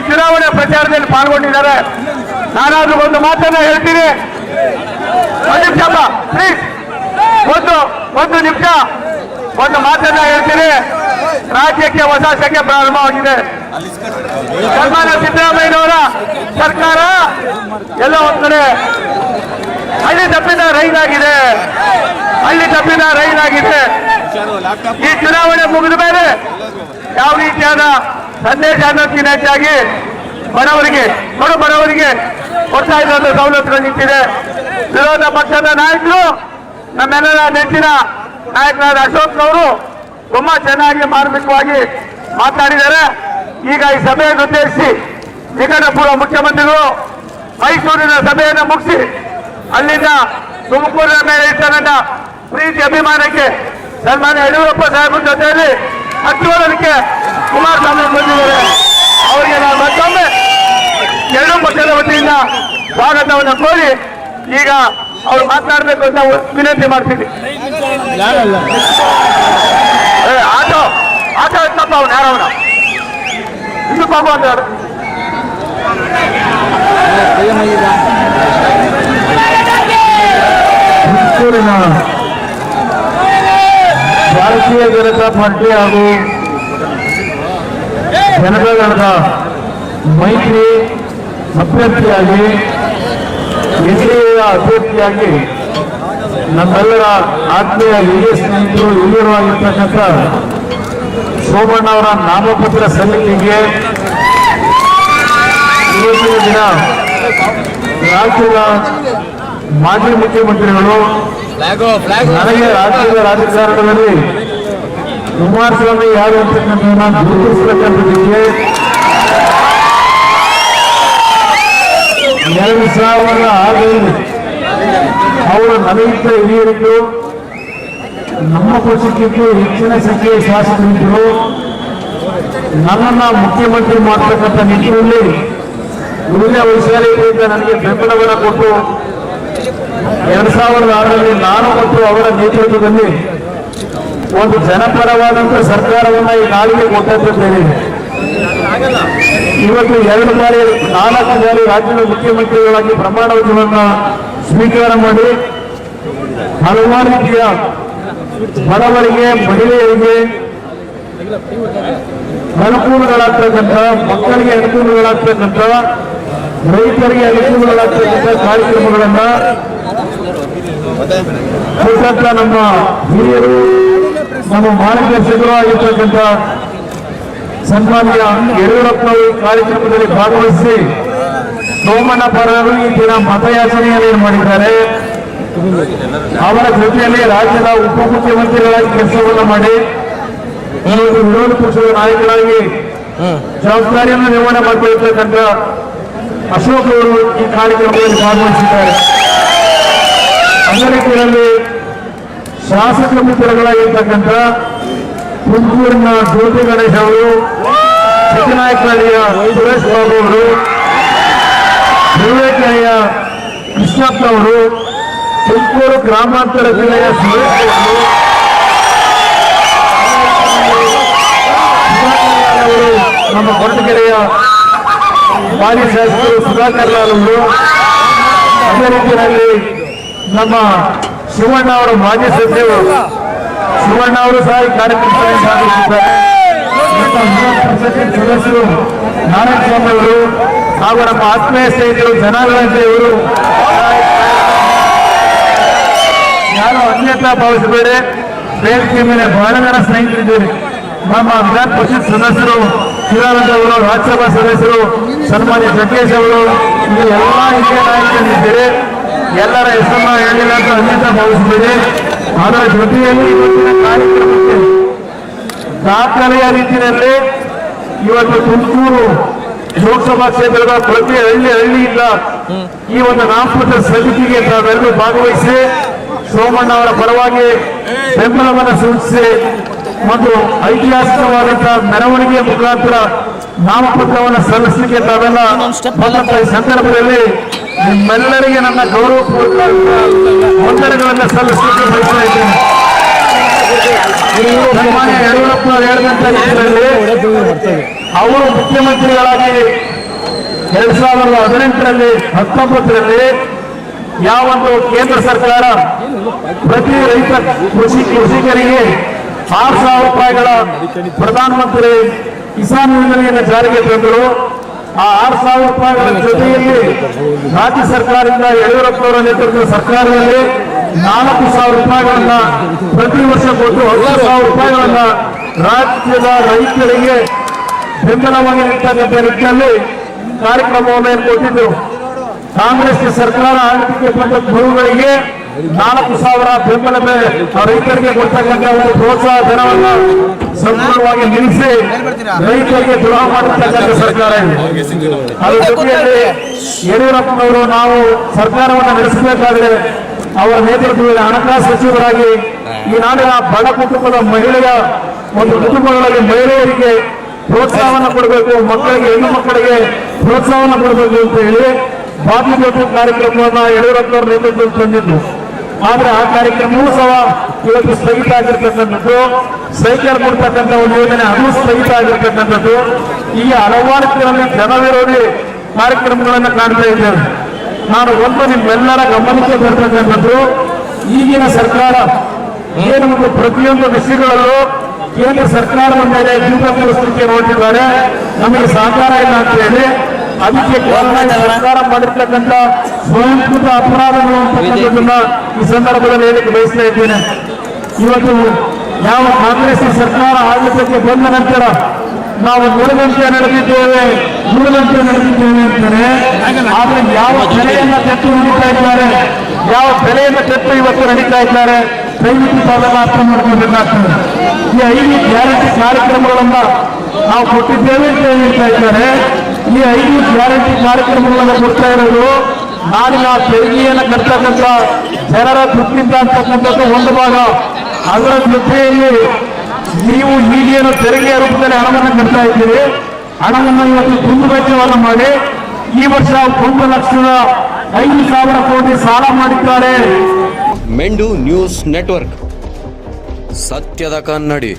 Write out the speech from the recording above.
ಚುನಾವಣೆ ಪ್ರಚಾರದಲ್ಲಿ ಪಾಲ್ಗೊಂಡಿದ್ದಾರೆ. ನಾನಾದ್ರೂ ಒಂದು ಮಾತನ್ನ ಹೇಳ್ತೀನಿ. ಒಂದು ನಿಮಿಷ ಪ್ಲೀಸ್, ಒಂದು ನಿಮಿಷ ಒಂದು ಮಾತನ್ನ ಹೇಳ್ತೀನಿ. ರಾಜ್ಯಕ್ಕೆ ಹೊಸ ಸಂಖ್ಯೆ ಪ್ರಾರಂಭವಾಗಿದೆ. ಸನ್ಮಾನ್ಯ ಸಿದ್ದರಾಮಯ್ಯನವರ ಸರ್ಕಾರ ಎಲ್ಲ ಒಂದ್ ಕಡೆ ಹಳ್ಳಿ ತಪ್ಪಿದ ರೈಲಾಗಿದೆ. ಈ ಚುನಾವಣೆ ಮುಗಿದ ಮೇಲೆ ಯಾವ ರೀತಿಯಾದ ಸಂದೇಶ ಅನ್ನೋದಕ್ಕಿಂತ ಹೆಚ್ಚಾಗಿ ಬಡವರಿಗೆ ಕೊಡ್ತಾ ಇದ್ದ ಸವಲತ್ತುಗಳು ನಿಂತಿದೆ. ವಿರೋಧ ಪಕ್ಷದ ನಾಯಕರು, ನಮ್ಮೆಲ್ಲರ ನೆಚ್ಚಿನ ನಾಯಕರಾದ ಅಶೋಕ್ ಅವರು ತುಂಬಾ ಚೆನ್ನಾಗಿ ಮಾರ್ಮಿಕವಾಗಿ ಮಾತನಾಡಿದ್ದಾರೆ. ಈಗ ಈ ಸಭೆಯನ್ನು ಉದ್ದೇಶಿಸಿ ನಿಕಟಪೂರ್ವ ಮುಖ್ಯಮಂತ್ರಿಗಳು ಮೈಸೂರಿನ ಸಭೆಯನ್ನು ಮುಗಿಸಿ ಅಲ್ಲಿಂದ ತುಮಕೂರಿನ ಮೇಲೆ ಇರ್ತಕ್ಕಂಥ ಪ್ರೀತಿ ಅಭಿಮಾನಕ್ಕೆ ಸನ್ಮಾನ್ಯ ಯಡಿಯೂರಪ್ಪ ಸಾಹೇಬರ ಜೊತೆಯಲ್ಲಿ ಹಚ್ಚುವುದಕ್ಕೆ ಕುಮಾರಸ್ವಾಮಿ ಬಂದಿದ್ದಾರೆ. ಅವರಿಗೆ ನಾನು ಮತ್ತೊಮ್ಮೆ ಎರಡೂ ಪಕ್ಷದ ವತಿಯಿಂದ ಸ್ವಾಗತವನ್ನು ಕೋರಿ ಈಗ ಅವ್ರು ಮಾತನಾಡಬೇಕು ಅಂತ ವಿನಂತಿ ಮಾಡ್ತೀನಿ. ಆಟೋ ಇತ್ತಪ್ಪ ಅವನು ಯಾರವನ ಇನ್ನು ಪಾಪ ಅಂತ ತುಮಕೂರಿನ ಭಾರತೀಯ ಜನತಾ ಪಾರ್ಟಿ ಹಾಗೂ ಜನತಾದಳದ ಮೈತ್ರಿ ಅಭ್ಯರ್ಥಿಯಾಗಿ ಎನ್ಡಿಎಯ ಅಭ್ಯರ್ಥಿಯಾಗಿ ನಮ್ಮೆಲ್ಲರ ಆತ್ಮೀಯ ಹಿರಿಯ ಸ್ನೇಹಿತರು ಹಿರಿಯರಾಗಿರ್ತಕ್ಕಂಥ ಸೋಮಣ್ಣ ಅವರ ನಾಮಪತ್ರ ಸಲ್ಲಿಕೆಗೆ ಇವತ್ತಿನ ದಿನ ರಾಜ್ಯದ ಮಾಜಿ ಮುಖ್ಯಮಂತ್ರಿಗಳು ನನಗೆ ರಾಜ್ಯದ ರಾಜಕಾರಣದಲ್ಲಿ ಕುಮಾರಸ್ವಾಮಿ ಯಾರು ಅಂತಕ್ಕಂಥದ್ದನ್ನ ಗುರುತಿಸತಕ್ಕಂಥದ್ದಕ್ಕೆ 2006ರಲ್ಲಿ ಅವರು ನನಗಿಂತ ಹಿರಿಯರಿದ್ದು ನಮ್ಮ ಪಕ್ಷಕ್ಕಿಂತ ಹೆಚ್ಚಿನ ಸಂಖ್ಯೆಯ ಶಾಸಕರಿದ್ದರು. ನನ್ನನ್ನು ಮುಖ್ಯಮಂತ್ರಿ ಮಾಡತಕ್ಕಂಥ ನಿಟ್ಟಿನಲ್ಲಿ ಉಳಿದ ವೈಶಾಲಿಯಿಂದ ನನಗೆ ಬೆಂಬಲವನ್ನು ಕೊಟ್ಟು 2006ರಲ್ಲಿ ನಾನು ಮತ್ತು ಅವರ ನೇತೃತ್ವದಲ್ಲಿ ಒಂದು ಜನಪರವಾದಂತಹ ಸರ್ಕಾರವನ್ನ ಈ ನಾಡಿಗೆ ಕೊಟ್ಟಿದ್ದೇನೆ. ಇವತ್ತು 4 ಬಾರಿ ರಾಜ್ಯದ ಮುಖ್ಯಮಂತ್ರಿಗಳಾಗಿ ಪ್ರಮಾಣ ವಚನವನ್ನು ಸ್ವೀಕಾರ ಮಾಡಿ ಹಲವಾರು ರೀತಿಯ ಬಡವರಿಗೆ, ಮಹಿಳೆಯರಿಗೆ ಅನುಕೂಲಗಳಾಗ್ತಕ್ಕಂಥ, ಮಕ್ಕಳಿಗೆ ಅನುಕೂಲಗಳಾಗ್ತಕ್ಕಂಥ, ರೈತರಿಗೆ ಅನುಕೂಲಗಳಾಗ್ತಕ್ಕಂಥ ಕಾರ್ಯಕ್ರಮಗಳನ್ನ ಕೊಟ್ಟಂತ ನಮ್ಮ ಹಿರಿಯರು, ನಮ್ಮ ಮಾರ್ಗದರ್ಶಕರು ಆಗಿರ್ತಕ್ಕಂಥ ಸನ್ಮಾನ್ಯ ಯಡಿಯೂರಪ್ಪನವರು ಈ ಕಾರ್ಯಕ್ರಮದಲ್ಲಿ ಭಾಗವಹಿಸಿ ಸೋಮಣ್ಣ ಪರರು ಈ ದಿನ ಮತಯಾಚನೆಯನ್ನು ಮಾಡಿದ್ದಾರೆ. ಅವರ ಜೊತೆಯಲ್ಲಿ ರಾಜ್ಯದ ಉಪಮುಖ್ಯಮಂತ್ರಿಗಳಾಗಿ ಕೆಲಸವನ್ನು ಮಾಡಿ ವಿರೋಧ ಪಕ್ಷದ ನಾಯಕರಾಗಿ ಜವಾಬ್ದಾರಿಯನ್ನು ನಿರ್ವಹಣೆ ಮಾಡಿಕೊಳ್ಳತಕ್ಕಂಥ ಅಶೋಕ್ ಅವರು ಈ ಕಾರ್ಯಕ್ರಮದಲ್ಲಿ ಭಾಗವಹಿಸಿದ್ದಾರೆ. ಅದೇ ರೀತಿಯಲ್ಲಿ ಶಾಸಕ ಮಿತ್ರಗಳಾಗಿರ್ತಕ್ಕಂಥ ತುಮಕೂರಿನ ಜ್ಯೋತಿ ಗಣೇಶ್ ಅವರು, ಚಿಕ್ಕನಾಯಕನಹಳ್ಳಿಯ ಸುರೇಶ್ ಬಾಬು ಅವರು, ವಿವೇಕನಹಳ್ಳಿಯ ಕೃಷ್ಣಪ್ಪ ಅವರು, ತುಮಕೂರು ಗ್ರಾಮಾಂತರ ಜಿಲ್ಲೆಯ ಸುರೇಶ್ ಅವರು, ನಮ್ಮ ಕೊರಟಗೆರೆಯ ಮಾಜಿ ಶಾಸಕರು ಸುಧಾಕರ್ ಲಾಲ್ ಅವರು, ಅದೇ ರೀತಿಯಲ್ಲಿ ನಮ್ಮ ಶಿವಣ್ಣ ಅವರ ಮಾಜಿ ಸಚಿವರು ಶಿವಣ್ಣ ಅವರು ಸಹ ಈ ಕಾರ್ಯಕ್ರಮದಲ್ಲಿ ಭಾಗವಹಿಸಿದ್ದಾರೆ. ಸದಸ್ಯರು ನಾರಾಯಣಸ್ವಾಮಿ ಅವರು ಹಾಗೂ ನಮ್ಮ ಆತ್ಮೀಯ ಸ್ನೇಹಿತರು ಜನಾಗಣತೆ ಇವರು ಯಾರು ಅನ್ಯತಾ ಭಾವಿಸಬೇಡಿ. ವೇದಿಕೆ ಮೇಲೆ ಬಹಳ ಜನ ಸ್ನೇಹಿತರಿದ್ದೀರಿ. ನಮ್ಮ ವಿಧಾನ ಪರಿಷತ್ ಸದಸ್ಯರು ಶಿವಾನಂದ ಅವರು, ರಾಜ್ಯಸಭಾ ಸದಸ್ಯರು ಸನ್ಮಾನ್ಯ ಜಗ್ಗೇಶ್ ಅವರು, ಇದು ಎಲ್ಲ ಹಿರಿಯ ನಾಯಕರಿದ್ದೀರಿ. ಎಲ್ಲರ ಹೆಸರನ್ನ ಹೇಳಿಲ್ಲ ಅಂತ ಅನ್ಯತಾ ಭಾವಿಸಬೇಡಿ. ಅದರ ಜೊತೆಯಲ್ಲಿ ಇವತ್ತಿನ ಕಾರ್ಯಕ್ರಮಕ್ಕೆ ದಾಖಲೆಯ ರೀತಿಯಲ್ಲಿ ಇವತ್ತು ತುಮಕೂರು ಲೋಕಸಭಾ ಕ್ಷೇತ್ರದ ಪ್ರತಿ ಹಳ್ಳಿಯಿಂದ ಈ ಒಂದು ನಾಮಪತ್ರ ಸಲ್ಲಿಕೆಗೆ ತಾವೆಲ್ಲರೂ ಭಾಗವಹಿಸಿ ಸೋಮಣ್ಣ ಅವರ ಪರವಾಗಿ ಬೆಂಬಲವನ್ನು ಸೂಚಿಸಿ ಒಂದು ಐತಿಹಾಸಿಕವಾದಂತಹ ಮೆರವಣಿಗೆಯ ಮುಖಾಂತರ ನಾಮಪತ್ರವನ್ನು ಸಲ್ಲಿಸಲಿಕ್ಕೆ ತಾವೆಲ್ಲ ಈ ಸಂದರ್ಭದಲ್ಲಿ ನಿಮ್ಮೆಲ್ಲರಿಗೆ ನನ್ನ ಗೌರವಪೂರ್ವಕ ವಂದನೆಗಳನ್ನು ಸಲ್ಲಿಸಲಿಕ್ಕೆ ಬಯಸ್ತಾ ಇದ್ದೇನೆ. ಸನ್ಮಾನ್ಯ ಯಡಿಯೂರಪ್ಪ ಹೇಳಿದಂತ ರೀತಿಯಲ್ಲಿ ಅವರು ಮುಖ್ಯಮಂತ್ರಿಗಳಾಗಿ 2018ರಲ್ಲಿ 19ರಲ್ಲಿ ಯಾವೊಂದು ಕೇಂದ್ರ ಸರ್ಕಾರ ಪ್ರತಿ ರೈತ ಕೃಷಿಕರಿಗೆ 6,000 ರೂಪಾಯಿಗಳ ಪ್ರಧಾನಮಂತ್ರಿ ಕಿಸಾನ್ ಯೋಜನೆಯನ್ನು ಜಾರಿಗೆ ತಂದರು. ಆ 6,000 ರೂಪಾಯಿಗಳ ಜೊತೆಯಲ್ಲಿ ರಾಜ್ಯ ಸರ್ಕಾರದಿಂದ ಯಡಿಯೂರಪ್ಪನವರ ನೇತೃತ್ವದ ಸರ್ಕಾರದಲ್ಲಿ 4,000 ರೂಪಾಯಿಗಳನ್ನ ಪ್ರತಿ ವರ್ಷ ಕೊಟ್ಟು 10,000 ರೂಪಾಯಿಗಳನ್ನ ರಾಜ್ಯದ ರೈತರಿಗೆ ಬೆಂಬಲವಾಗಿ ನಿಂತಕ್ಕಂಥ ನಿಟ್ಟಿನಲ್ಲಿ ಕಾರ್ಯಕ್ರಮವನ್ನು ಕೊಟ್ಟಿದ್ದು. ಕಾಂಗ್ರೆಸ್ ಸರ್ಕಾರ ಆಡಳಿತಕ್ಕೆ ಬಂದ ಗುರುಗಳಿಗೆ 4,000 ಬೆಂಬಲ ರೈತರಿಗೆ ಕೊಡ್ತಕ್ಕಂಥ ಒಂದು ಪ್ರೋತ್ಸಾಹ ಧನವನ್ನು ಸಂಪೂರ್ಣವಾಗಿ ನಿಲ್ಲಿಸಿ ರೈತರಿಗೆ ದ್ರೋಹ ಮಾಡಿರ್ತಕ್ಕಂಥ ಸರ್ಕಾರ ಇದೆ. ಅದರ ಜೊತೆಯಲ್ಲಿ ಯಡಿಯೂರಪ್ಪನವರು ನಾವು ಸರ್ಕಾರವನ್ನು ನಡೆಸಬೇಕಾದ್ರೆ ಅವರ ನೇತೃತ್ವದಲ್ಲಿ ಹಣಕಾಸು ಸಚಿವರಾಗಿ ಈ ನಾಡಿನ ಬಡ ಕುಟುಂಬದ ಮಹಿಳೆಯ ಒಂದು ಕುಟುಂಬಗಳಲ್ಲಿ ಮಹಿಳೆಯರಿಗೆ ಪ್ರೋತ್ಸಾಹವನ್ನು ಕೊಡಬೇಕು, ಮಕ್ಕಳಿಗೆ ಹೆಣ್ಣು ಮಕ್ಕಳಿಗೆ ಪ್ರೋತ್ಸಾಹವನ್ನು ಕೊಡಬೇಕು ಅಂತ ಹೇಳಿ ಬಾಬಿ ಜ್ಯೋತಿ ಕಾರ್ಯಕ್ರಮವನ್ನು ಯಡಿಯೂರಪ್ಪನವರ ನೇತೃತ್ವದಲ್ಲಿ ತಂದಿದ್ದು. ಆದ್ರೆ ಆ ಕಾರ್ಯಕ್ರಮವೂ ಸಹ ಇವತ್ತು ಸ್ಥಗಿತ ಆಗಿರ್ತಕ್ಕಂಥದ್ದು. ಸೈಕಲ್ ಕೊಡ್ತಕ್ಕಂಥ ಒಂದು ಯೋಜನೆ ಅದು ಸ್ಥಗಿತ ಆಗಿರ್ತಕ್ಕಂಥದ್ದು. ಈ ಹಲವಾರು ಜನವಿರೋಧಿ ಕಾರ್ಯಕ್ರಮಗಳನ್ನು ಕಾಣ್ತಾ ಇದ್ದೇವೆ. ನಾನು ಒಂದು ನಿಮ್ಮೆಲ್ಲರ ಗಮನಕ್ಕೆ ಬರ್ತಕ್ಕಂಥದ್ದು, ಈಗಿನ ಸರ್ಕಾರ ಏನು ಒಂದು ಪ್ರತಿಯೊಂದು ವಿಷಯಗಳಲ್ಲೂ ಕೇಂದ್ರ ಸರ್ಕಾರದ ಮೇಲೆ ಜೀವ ಪರಿಸ್ಥಿತಿ ನೋಡ್ತಿದ್ದಾರೆ, ನಮಗೆ ಸಹಕಾರ ಇಲ್ಲ ಅಂತ ಹೇಳಿ. ಅದಕ್ಕೆ ಸರ್ಕಾರ ಮಾಡಿರ್ತಕ್ಕಂಥ ಸ್ವಯಂಕೃತ ಅಪರಾಧಗಳು ಅಂತಕ್ಕಂಥದ್ದನ್ನ ಈ ಸಂದರ್ಭದಲ್ಲಿ ಹೇಳಿಕ್ಕೆ ಬಯಸ್ತಾ ಇದ್ದೇನೆ. ಇವತ್ತು ಯಾವ ಕಾಂಗ್ರೆಸ್ ಸರ್ಕಾರ ಆಡಳಿತಕ್ಕೆ ಬಂದ ನಂತರ ನಾವು ನುಡಿದಂತೆ ನಡೆದಿದ್ದೇವೆ ಅಂತಾನೆ, ಆದ್ರೆ ಯಾವ ಬೆಲೆಯನ್ನ ತೆತ್ತು ನಡೀತಾ ಇದ್ದಾರೆ, ಯಾವ ಬೆಲೆಯನ್ನ ತೆತ್ತು ಇವತ್ತು ನಡೀತಾ ಇದ್ದಾರೆ, ದಯವಿಟ್ಟು ತಾವೆಲ್ಲ ಅರ್ಥ ಮಾಡ್ಕೊಳ್ಬೇಕಾಗ್ತದೆ. ಈ 5 ಗ್ಯಾರಂಟಿ ಕಾರ್ಯಕ್ರಮಗಳನ್ನ ನಾವು ಕೊಟ್ಟಿದ್ದೇವೆ ಅಂತ ಹೇಳ್ತಾ ಇದ್ದಾರೆ. ಈ 5 ಗ್ಯಾರಂಟಿ ಕಾರ್ಯಕ್ರಮಗಳನ್ನು ಕೊಡ್ತಾ ಇರೋದು ನಾಡಿನ ತೆರಿಗೆಯನ್ನು ಕಟ್ಟತಕ್ಕಂಥ ಜನರ ತೃಪ್ತಿಯಿಂದ ಅಂತಕ್ಕಂಥದ್ದು ಒಂದು ಭಾಗ. ಅದರ ಜೊತೆಯಲ್ಲಿ ನೀವು ಈಗೇನು ತೆರಿಗೆಯ ರೂಪದಲ್ಲಿ ಹಣವನ್ನು ಕಟ್ತಾ ಇದ್ದೀರಿ, ಹಣವನ್ನು ಇವತ್ತು ದುಂದುವೆಚ್ಚವನ್ನು ಮಾಡಿ ಈ ವರ್ಷ 1,05,000 ಕೋಟಿ ಸಾಲ ಮಾಡಿದ್ದಾರೆ. ಮೆಂಡು ನ್ಯೂಸ್ ನೆಟ್ವರ್ಕ್, ಸತ್ಯದ ಕನ್ನಡಿ.